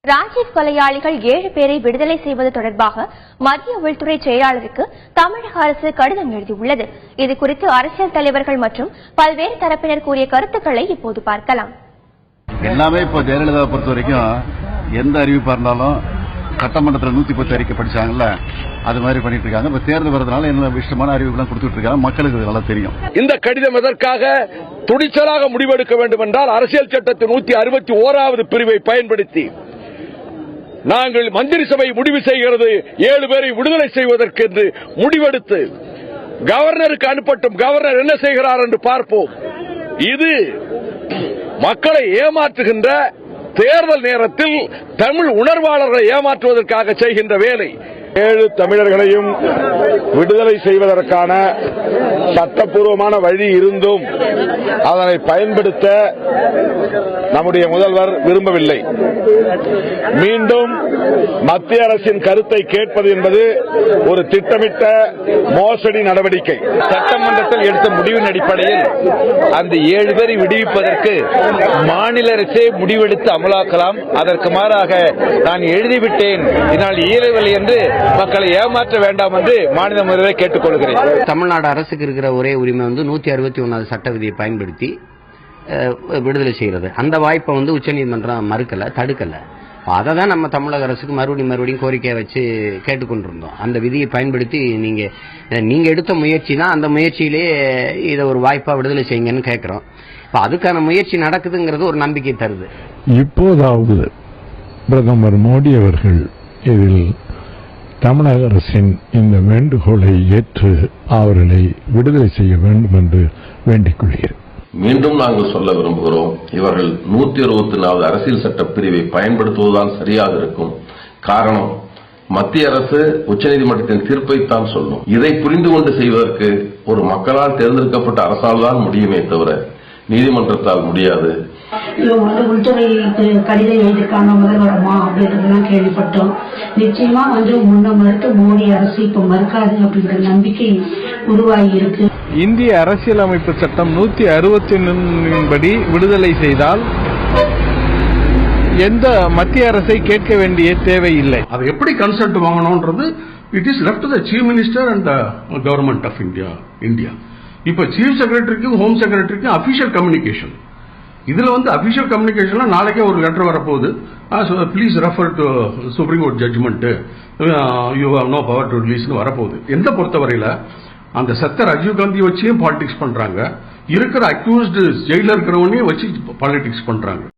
ராஜீவ் கொலையாளிகள் 7 பேரை விடுதலை செய்வது தொடர்பாக மத்திய உள்துறை செயலாளருக்கு தமிழக அரசு கடிதம் எழுதியுள்ளது. இதுகுறித்து அரசியல் தலைவர்கள் மற்றும் பல்வேறு தரப்பினர் கூறிய கருத்துக்களை இப்போது பார்க்கலாம். எல்லாமே இப்போ ஜெயலலிதா பொறுத்த வரைக்கும் எந்த அறிவிப்பா இருந்தாலும் சட்டமன்றத்தில் 110 அறிக்கை படிச்சாங்கல்ல, அது மாதிரி பண்ணிட்டு இருக்காங்க. இப்ப தேர்தல் வரதுனால என்ன விஷயமான அறிவிப்புலாம் கொடுத்துட்டு இருக்காங்க. மக்களுக்கு நல்லா தெரியும். இந்த கடிதம் எதற்காக துணிச்சலாக முடிவெடுக்க வேண்டும் என்றால், அரசியல் சட்டத்தின் 161வது பிரிவை பயன்படுத்தி நாங்கள் மந்திரி சபை முடிவு செய்கிறது 7 பேரை விடுதலை செய்வதற்கு என்று முடிவெடுத்து கவர்னருக்கு அனுப்பட்டும், கவர்னர் என்ன செய்கிறார் என்று பார்ப்போம். இது மக்களை ஏமாற்றுகின்ற, தேர்தல் நேரத்தில் தமிழ் உணர்வாளர்களை ஏமாற்றுவதற்காக செய்கின்ற வேலை. 7 தமிழர்களையும் விடுதலை செய்வதற்கான சட்டப்பூர்வமான வழி இருந்தும் அதனை பயன்படுத்த நம்முடைய முதல்வர் விரும்பவில்லை. மீண்டும் மத்திய அரசின் கருத்தை கேட்பது என்பது ஒரு திட்டமிட்ட மோசடி நடவடிக்கை. சட்டமன்றத்தில் எடுத்த முடிவின் அடிப்படையில் அந்த 7 பேரை விடுவிப்பதற்கு மாநில அரசே முடிவெடுத்து அமலாக்கலாம். அதற்கு மாறாக நான் எழுதிவிட்டேன், இதனால் இயலவில்லை என்று மக்களை ஏமாற்ற வேண்டாம் என்று மாநில முதல்வரை கேட்டுக் கொள்கிறேன். தமிழ்நாடு அரசுக்கு இருக்கிற ஒரே உரிமை 161வது சட்ட விதியை பயன்படுத்தி விடுதலை செய்யறது. அந்த வாய்ப்பை உச்சநீதிமன்றம் மறுக்கல, தடுக்கல. அதை தான் நம்ம தமிழக அரசுக்கு மறுபடியும் கோரிக்கையை வச்சு கேட்டுக்கொண்டிருந்தோம். அந்த விதியை பயன்படுத்தி நீங்க எடுத்த முயற்சி தான், அந்த முயற்சியிலேயே இதை ஒரு வாய்ப்பா விடுதலை செய்யுங்கன்னு கேட்கிறோம். இப்ப அதுக்கான முயற்சி நடக்குதுங்கிறது ஒரு நம்பிக்கை தருது. இப்போதாவது பிரதமர் மோடி அவர்கள் இதில் தமிழக அரசின் இந்த வேண்டுகோளை ஏற்று அவர்களை விடுதலை செய்ய வேண்டும் என்று வேண்டிக் கொள்கிறேன். மீண்டும் நாங்கள் சொல்ல விரும்புகிறோம், இவர்கள் 164வது அரசியல் சட்ட பிரிவை பயன்படுத்துவதுதான் சரியாக இருக்கும். காரணம், மத்திய அரசு உச்சநீதிமன்றத்தின் தீர்ப்பைத்தான் சொல்லும். இதை புரிந்து கொண்டு செய்வதற்கு ஒரு மக்களால் தேர்ந்தெடுக்கப்பட்ட அரசால் தான் முடியுமே தவிர நீதிமன்றத்தால் முடியாது. இவங்க உள்துறைக்கு கடிதம் எழுதிருக்காங்க முதல்வரமா அப்படின்றதெல்லாம் கேள்விப்பட்டோம். நிச்சயமா முன்ன மறுத்து மோடி அரசு இப்ப மறுக்காது அப்படின்ற நம்பிக்கை உருவாகி இருக்கு. இந்திய அரசியலமைப்பு சட்டம் 161 படி விடுதலை செய்தால் எந்த மத்திய அரசை கேட்க வேண்டிய தேவையில்லை. அது எப்படி கன்சல்ட் வாங்கணும்ன்றது it is left to the chief minister and government of India. இப்ப சீஃப் செக்ரட்டரிக்கும் ஹோம் செக்ரட்டரிக்கும் அபிஷியல் கம்யூனிகேஷன். இதுல அபிஷியல் கம்யூனிகேஷன்ல நாளைக்கே ஒரு லெட்டர் வரப்போகுது. Please refer to Supreme Court judgement, you have no power to ரிலீஸ்னு வரப்போகுது. எந்த பொறுத்தவரையில அந்த சத்த ராஜீவ் காந்தி வச்சே பாலிடிக்ஸ் பண்றாங்க, இருக்கிற அக்யூஸ்டு ஜெயில இருக்கிறவனையும் வச்சு பாலிடிக்ஸ் பண்றாங்க.